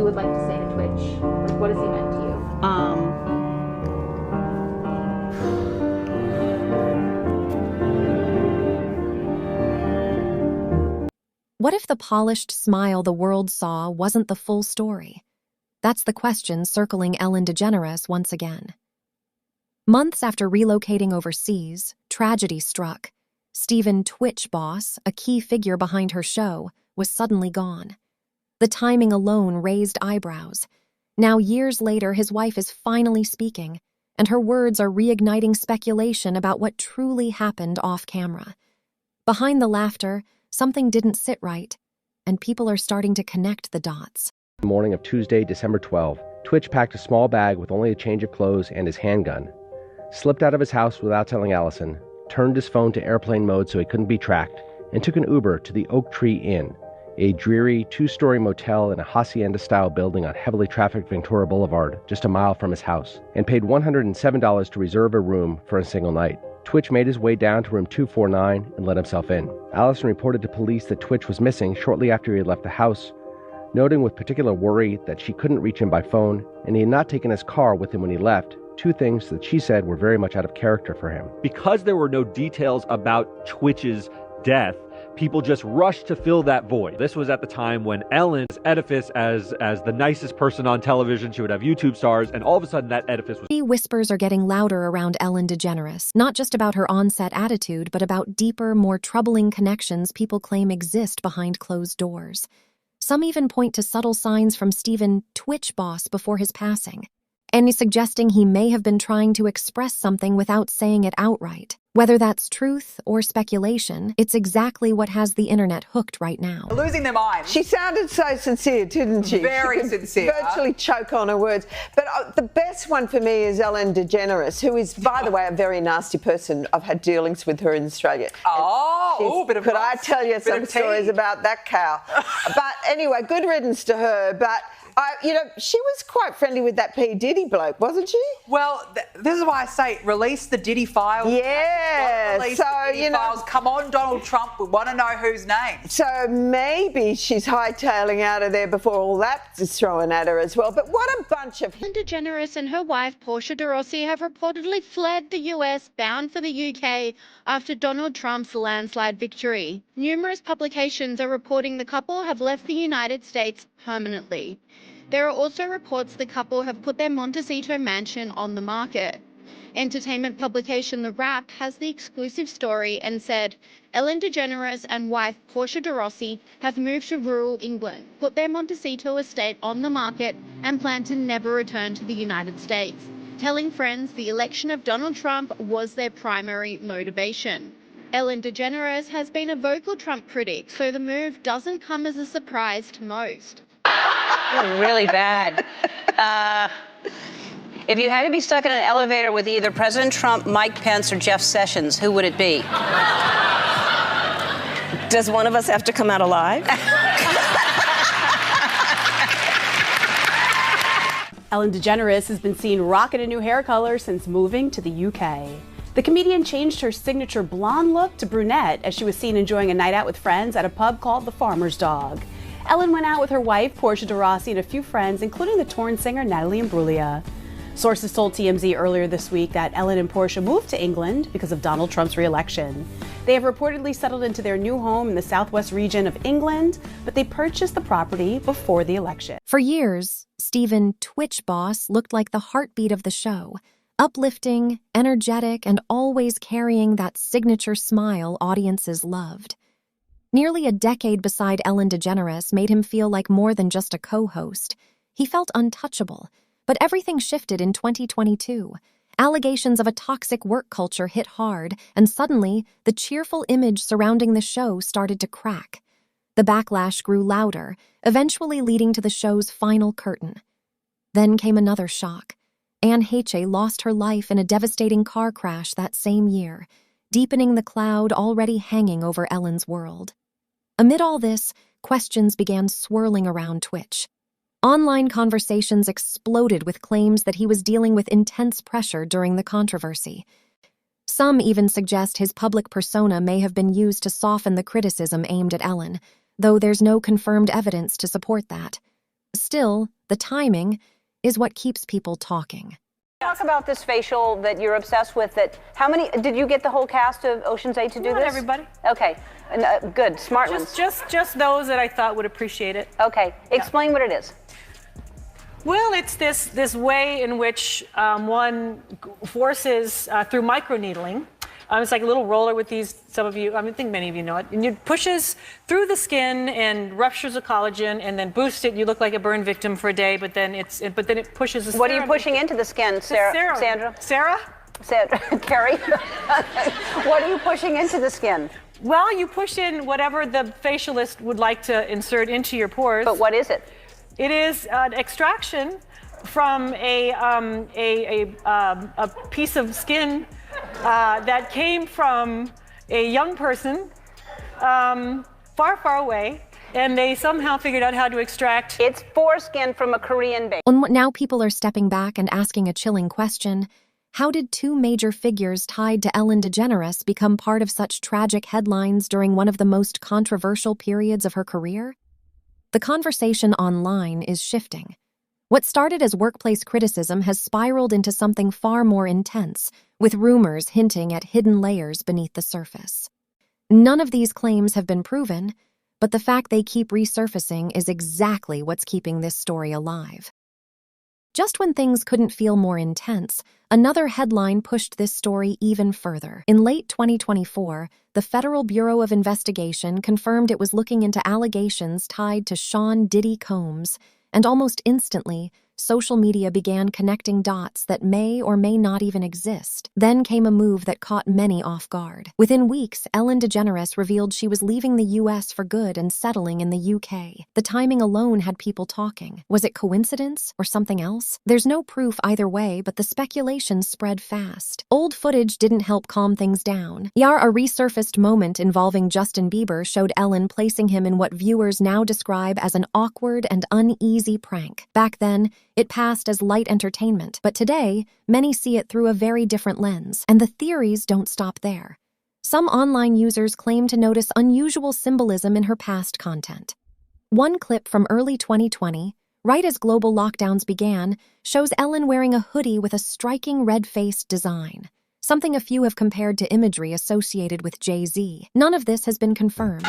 you would like to say to Twitch? Like, what has he meant to you? What if the polished smile the world saw wasn't the full story? That's the question circling Ellen DeGeneres once again. Months after relocating overseas, tragedy struck. Stephen Twitch Boss, a key figure behind her show, was suddenly gone. The timing alone raised eyebrows. Now, years later, his wife is finally speaking, and her words are reigniting speculation about what truly happened off-camera. Behind the laughter, something didn't sit right, and people are starting to connect the dots. The morning of Tuesday, December 12, Twitch packed a small bag with only a change of clothes and his handgun, slipped out of his house without telling Allison, turned his phone to airplane mode so he couldn't be tracked, and took an Uber to the Oak Tree Inn, a dreary two-story motel in a hacienda-style building on heavily trafficked Ventura Boulevard, just a mile from his house, and paid $107 to reserve a room for a single night. Twitch made his way down to room 249 and let himself in. Allison reported to police that Twitch was missing shortly after he had left the house, noting with particular worry that she couldn't reach him by phone, and he had not taken his car with him when he left, two things that she said were very much out of character for him. Because there were no details about Twitch's death, people just rushed to fill that void. This was at the time when Ellen's edifice as the nicest person on television. She would have YouTube stars, and all of a sudden that edifice was... Whispers are getting louder around Ellen DeGeneres, not just about her on-set attitude, but about deeper, more troubling connections people claim exist behind closed doors. Some even point to subtle signs from Stephen Twitch Boss before his passing, and suggesting he may have been trying to express something without saying it outright. Whether that's truth or speculation, it's exactly what has the internet hooked right now. Losing their minds. She sounded so sincere, didn't she? Very sincere. Virtually choke on her words. But the best one for me is Ellen DeGeneres, who is, by the way, a very nasty person. I've had dealings with her in Australia. Could I tell you some stories about that cow? But anyway, good riddance to her. But she was quite friendly with that P. Diddy bloke, wasn't she? Well, this is why I say release the Diddy files. Yeah. Release the Diddy files. Come on, Donald Trump. We want to know whose name. So maybe she's hightailing out of there before all that is thrown at her as well. But what a bunch of... Ellen DeGeneres and her wife, Portia de Rossi, have reportedly fled the US, bound for the UK, after Donald Trump's landslide victory. Numerous publications are reporting the couple have left the United States permanently. There are also reports the couple have put their Montecito mansion on the market. Entertainment publication The Wrap has the exclusive story and said, Ellen DeGeneres and wife Portia de Rossi have moved to rural England, put their Montecito estate on the market, and plan to never return to the United States, telling friends the election of Donald Trump was their primary motivation. Ellen DeGeneres has been a vocal Trump critic, so the move doesn't come as a surprise to most. Really bad. If you had to be stuck in an elevator with either President Trump, Mike Pence, or Jeff Sessions, who would it be? Does one of us have to come out alive? Ellen DeGeneres has been seen rocking a new hair color since moving to the UK. The comedian changed her signature blonde look to brunette as she was seen enjoying a night out with friends at a pub called The Farmer's Dog. Ellen went out with her wife, Portia de Rossi, and a few friends, including the Torn singer Natalie Imbruglia. Sources told TMZ earlier this week that Ellen and Portia moved to England because of Donald Trump's re-election. They have reportedly settled into their new home in the southwest region of England, but they purchased the property before the election. For years, Stephen Twitch Boss looked like the heartbeat of the show, uplifting, energetic, and always carrying that signature smile audiences loved. Nearly a decade beside Ellen DeGeneres made him feel like more than just a co-host. He felt untouchable, but everything shifted in 2022. Allegations of a toxic work culture hit hard, and suddenly, the cheerful image surrounding the show started to crack. The backlash grew louder, eventually leading to the show's final curtain. Then came another shock. Anne Heche lost her life in a devastating car crash that same year, deepening the cloud already hanging over Ellen's world. Amid all this, questions began swirling around Twitch. Online conversations exploded with claims that he was dealing with intense pressure during the controversy. Some even suggest his public persona may have been used to soften the criticism aimed at Ellen, though there's no confirmed evidence to support that. Still, the timing is what keeps people talking. Talk about this facial that you're obsessed with. How many, did you get the whole cast of Ocean's 8 to do this? Not everybody. Okay, good, smart ones. Just those that I thought would appreciate it. Okay, explain what it is. Well, it's this way in which one forces through microneedling. It's like a little roller with these, some of you, I think many of you know it, and it pushes through the skin and ruptures the collagen and then boosts it. You look like a burn victim for a day, but then it pushes the What are you pushing into the skin, Sandra? Sarah? Carrie? What are you pushing into the skin? Well, you push in whatever the facialist would like to insert into your pores. But what is it? It is an extraction from a piece of skin that came from a young person far, far away, and they somehow figured out how to extract. It's foreskin from a Korean baby. Now people are stepping back and asking a chilling question. How did two major figures tied to Ellen DeGeneres become part of such tragic headlines during one of the most controversial periods of her career? The conversation online is shifting. What started as workplace criticism has spiraled into something far more intense, with rumors hinting at hidden layers beneath the surface. None of these claims have been proven, but the fact they keep resurfacing is exactly what's keeping this story alive. Just when things couldn't feel more intense, another headline pushed this story even further. In late 2024, the Federal Bureau of Investigation confirmed it was looking into allegations tied to Sean Diddy Combs, and almost instantly, social media began connecting dots that may or may not even exist. Then came a move that caught many off guard. Within weeks, Ellen DeGeneres revealed she was leaving the U.S. for good and settling in the U.K. The timing alone had people talking. Was it coincidence or something else? There's no proof either way, but the speculation spread fast. Old footage didn't help calm things down. A resurfaced moment involving Justin Bieber showed Ellen placing him in what viewers now describe as an awkward and uneasy prank. Back then, it passed as light entertainment, but today, many see it through a very different lens, and the theories don't stop there. Some online users claim to notice unusual symbolism in her past content. One clip from early 2020, right as global lockdowns began, shows Ellen wearing a hoodie with a striking red-faced design, something a few have compared to imagery associated with Jay-Z. None of this has been confirmed.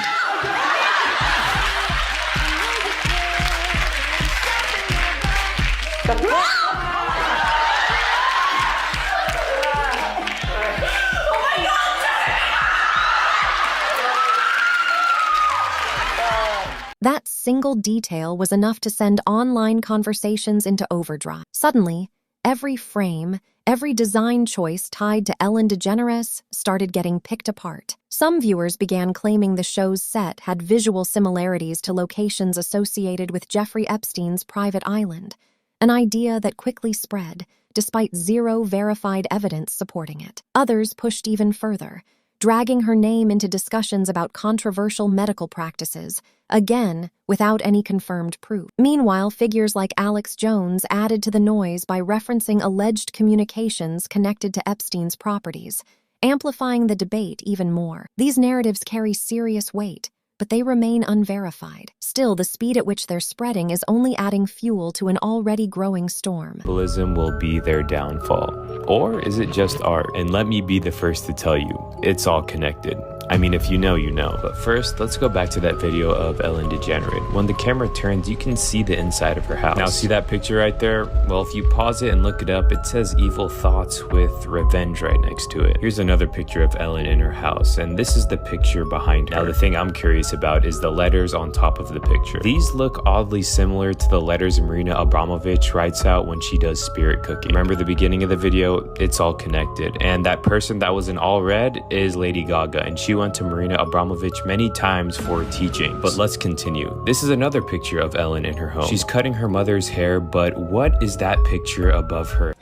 That single detail was enough to send online conversations into overdrive. Suddenly, every frame, every design choice tied to Ellen DeGeneres started getting picked apart. Some viewers began claiming the show's set had visual similarities to locations associated with Jeffrey Epstein's private island, an idea that quickly spread, despite zero verified evidence supporting it. Others pushed even further, dragging her name into discussions about controversial medical practices, again, without any confirmed proof. Meanwhile, figures like Alex Jones added to the noise by referencing alleged communications connected to Epstein's properties, amplifying the debate even more. These narratives carry serious weight, but they remain unverified. Still, the speed at which they're spreading is only adding fuel to an already growing storm. Symbolism will be their downfall. Or is it just art? And let me be the first to tell you, it's all connected. I mean, if you know, you know. But first, let's go back to that video of Ellen DeGeneres. When the camera turns, you can see the inside of her house. Now, see that picture right there? Well, if you pause it and look it up, it says evil thoughts with revenge right next to it. Here's another picture of Ellen in her house, and this is the picture behind her. Now, the thing I'm curious about is the letters on top of the picture. These look oddly similar to the letters Marina Abramovich writes out when she does spirit cooking. Remember the beginning of the video? It's all connected. And that person that was in all red is Lady Gaga, and she went to Marina Abramovich many times for teaching. But let's continue. This is another picture of Ellen in her home. She's cutting her mother's hair, but what is that picture above her?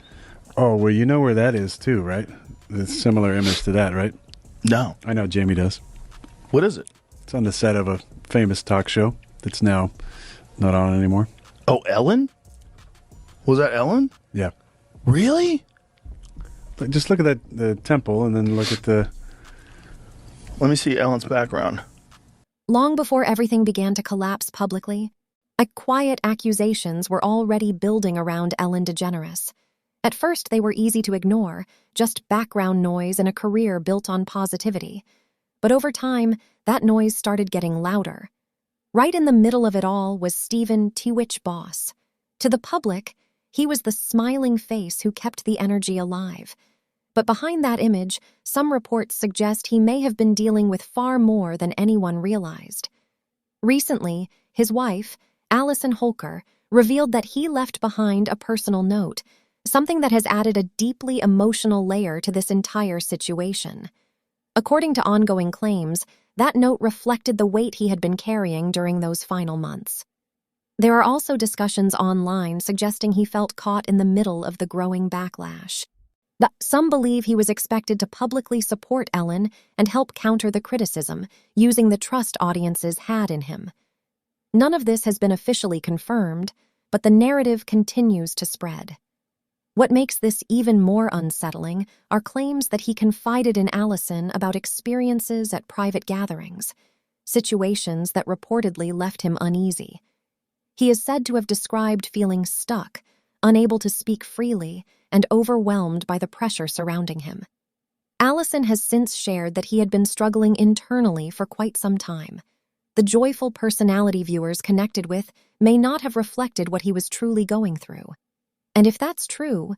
Oh, well, you know where that is too, right? The similar image to that, right? No. I know Jamie does. What is it? It's on the set of a famous talk show that's now not on anymore. Oh, Ellen? Was that Ellen? Yeah. Really? Just look at the temple and then look at the... Let me see Ellen's background. Long before everything began to collapse publicly, Quiet accusations were already building around Ellen DeGeneres. At first, they were easy to ignore, just background noise and a career built on positivity. But over time, that noise started getting louder. Right in the middle of it all was Stephen tWitch Boss. To the public, he was the smiling face who kept the energy alive. But behind that image, some reports suggest he may have been dealing with far more than anyone realized. Recently, his wife, Allison Holker, revealed that he left behind a personal note, something that has added a deeply emotional layer to this entire situation. According to ongoing claims, that note reflected the weight he had been carrying during those final months. There are also discussions online suggesting he felt caught in the middle of the growing backlash. Some believe he was expected to publicly support Ellen and help counter the criticism, using the trust audiences had in him. None of this has been officially confirmed, but the narrative continues to spread. What makes this even more unsettling are claims that he confided in Allison about experiences at private gatherings, situations that reportedly left him uneasy. He is said to have described feeling stuck, unable to speak freely, and overwhelmed by the pressure surrounding him. Allison has since shared that he had been struggling internally for quite some time. The joyful personality viewers connected with may not have reflected what he was truly going through. And if that's true,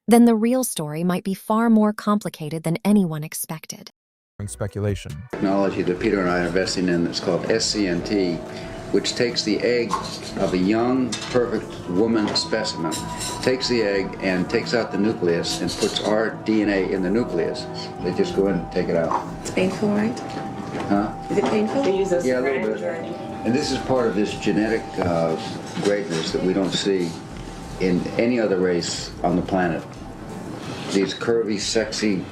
then the real story might be far more complicated than anyone expected. Speculation. Technology that Peter and I are investing in is called SCNT, which takes the egg of a young, perfect woman specimen, takes the egg and takes out the nucleus and puts our DNA in the nucleus. They just go in and take it out. It's painful, right? Huh? Is it painful? They use those, yeah, a little bit. And this is part of this genetic greatness that we don't see in any other race on the planet. These curvy, sexy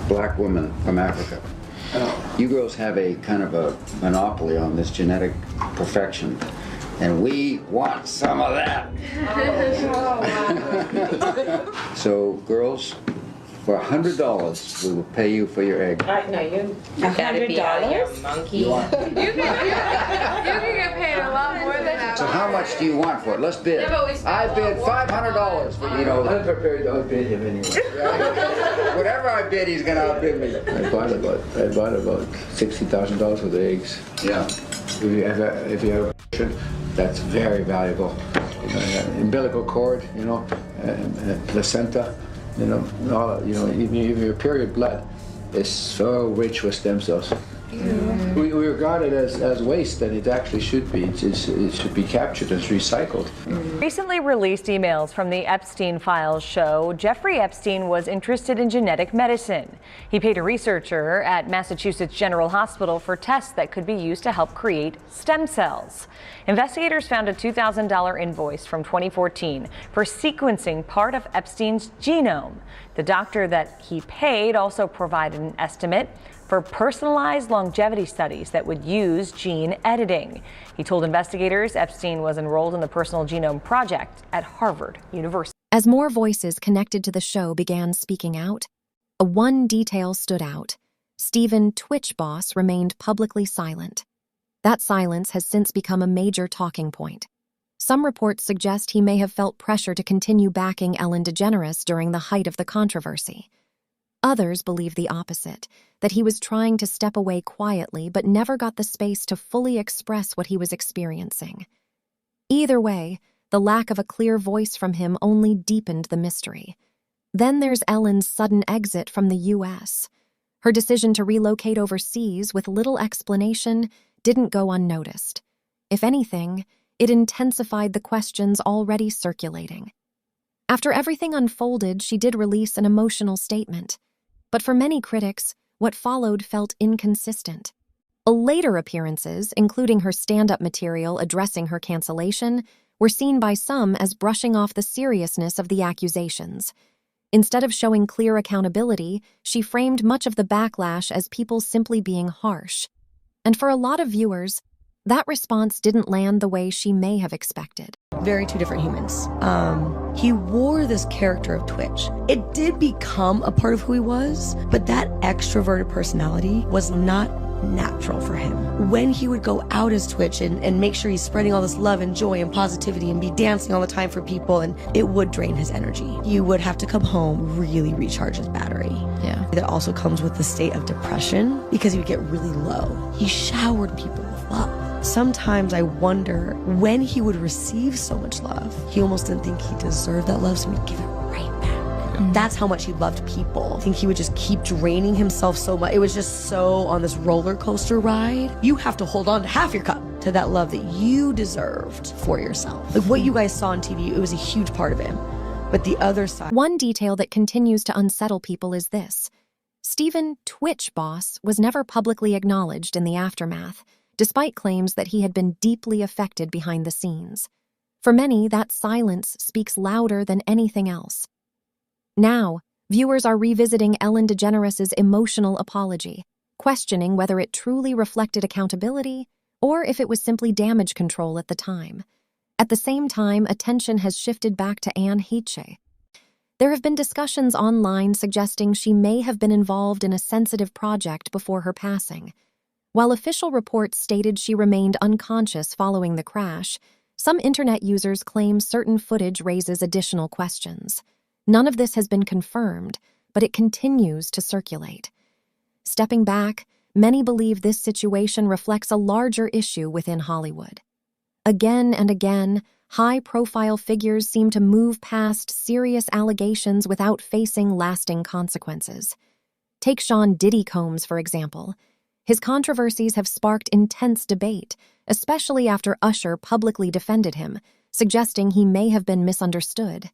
black women from Africa. You girls have a kind of a monopoly on this genetic perfection, and we want some of that. So, girls, for $100, we will pay you for your egg. No, you gotta be out of your monkey. You can get paid a lot more than that. So how much do you want for it? Let's bid. I bid $500 for, you know. I'm prepared to outbid him anyway. Whatever I bid, he's gonna outbid me. I bought about $60,000 worth of eggs. Yeah. If you have a patient, that's very valuable. Umbilical cord, you know, placenta, you know, even your period blood is so rich with stem cells. Yeah. We regard it as waste, and it actually should be. It should be captured and recycled. Recently released emails from the Epstein files show Jeffrey Epstein was interested in genetic medicine. He paid a researcher at Massachusetts General Hospital for tests that could be used to help create stem cells. Investigators found a $2,000 invoice from 2014 for sequencing part of Epstein's genome. The doctor that he paid also provided an estimate for personalized longevity studies that would use gene editing. He told investigators Epstein was enrolled in the Personal Genome Project at Harvard University. As more voices connected to the show began speaking out, one detail stood out. Stephen tWitch Boss remained publicly silent. That silence has since become a major talking point. Some reports suggest he may have felt pressure to continue backing Ellen DeGeneres during the height of the controversy. Others believe the opposite, that he was trying to step away quietly but never got the space to fully express what he was experiencing. Either way, the lack of a clear voice from him only deepened the mystery. Then there's Ellen's sudden exit from the U.S. Her decision to relocate overseas with little explanation didn't go unnoticed. If anything, it intensified the questions already circulating. After everything unfolded, she did release an emotional statement. But for many critics, what followed felt inconsistent. Later appearances, including her stand-up material addressing her cancellation, were seen by some as brushing off the seriousness of the accusations. Instead of showing clear accountability, she framed much of the backlash as people simply being harsh. And for a lot of viewers, that response didn't land the way she may have expected. Very two different humans. He wore this character of Twitch. It did become a part of who he was, but that extroverted personality was not natural for him. When he would go out as Twitch and make sure he's spreading all this love and joy and positivity and be dancing all the time for people, and it would drain his energy. You would have to come home, really recharge his battery. Yeah. That also comes with the state of depression because he would get really low. He showered people with love. Sometimes I wonder when he would receive so much love, he almost didn't think he deserved that love, so he'd give it right back. That's how much he loved people. I think he would just keep draining himself so much. It was just so on this roller coaster ride. You have to hold on to half your cup to that love that you deserved for yourself. Like what you guys saw on TV, it was a huge part of him. But the other side... One detail that continues to unsettle people is this. Stephen Twitch Boss was never publicly acknowledged in the aftermath, despite claims that he had been deeply affected behind the scenes. For many, that silence speaks louder than anything else. Now, viewers are revisiting Ellen DeGeneres' emotional apology, questioning whether it truly reflected accountability or if it was simply damage control at the time. At the same time, attention has shifted back to Anne Heche. There have been discussions online suggesting she may have been involved in a sensitive project before her passing. While official reports stated she remained unconscious following the crash, some internet users claim certain footage raises additional questions. None of this has been confirmed, but it continues to circulate. Stepping back, many believe this situation reflects a larger issue within Hollywood. Again and again, high-profile figures seem to move past serious allegations without facing lasting consequences. Take Sean Diddy Combs, for example. His controversies have sparked intense debate, especially after Usher publicly defended him, suggesting he may have been misunderstood.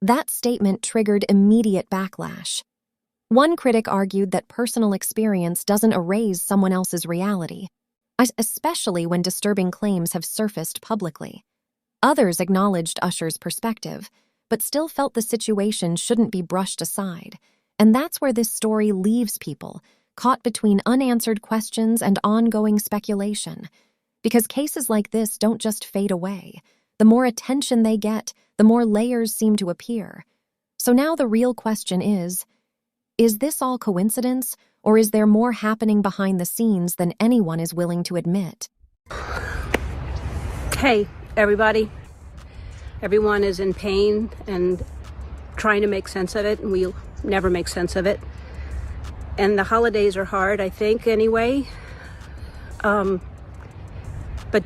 That statement triggered immediate backlash. One critic argued that personal experience doesn't erase someone else's reality, especially when disturbing claims have surfaced publicly. Others acknowledged Usher's perspective, but still felt the situation shouldn't be brushed aside. And that's where this story leaves people, caught between unanswered questions and ongoing speculation. Because cases like this don't just fade away. The more attention they get, the more layers seem to appear. So now the real question is this all coincidence, or is there more happening behind the scenes than anyone is willing to admit? Hey, everybody. Everyone is in pain and trying to make sense of it, and we'll never make sense of it. And the holidays are hard, I think, anyway. But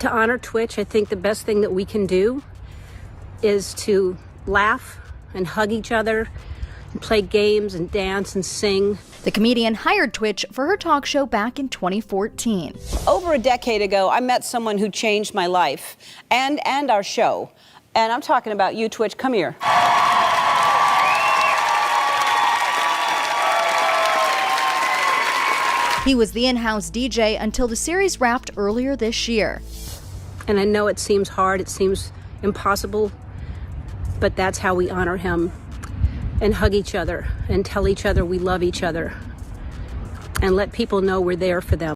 to honor Twitch, I think the best thing that we can do is to laugh and hug each other and play games and dance and sing. The comedian hired Twitch for her talk show back in 2014. Over a decade ago, I met someone who changed my life and our show. And I'm talking about you, Twitch. Come here. He was the in-house DJ until the series wrapped earlier this year. And I know it seems hard, it seems impossible, but that's how we honor him and hug each other and tell each other we love each other and let people know we're there for them.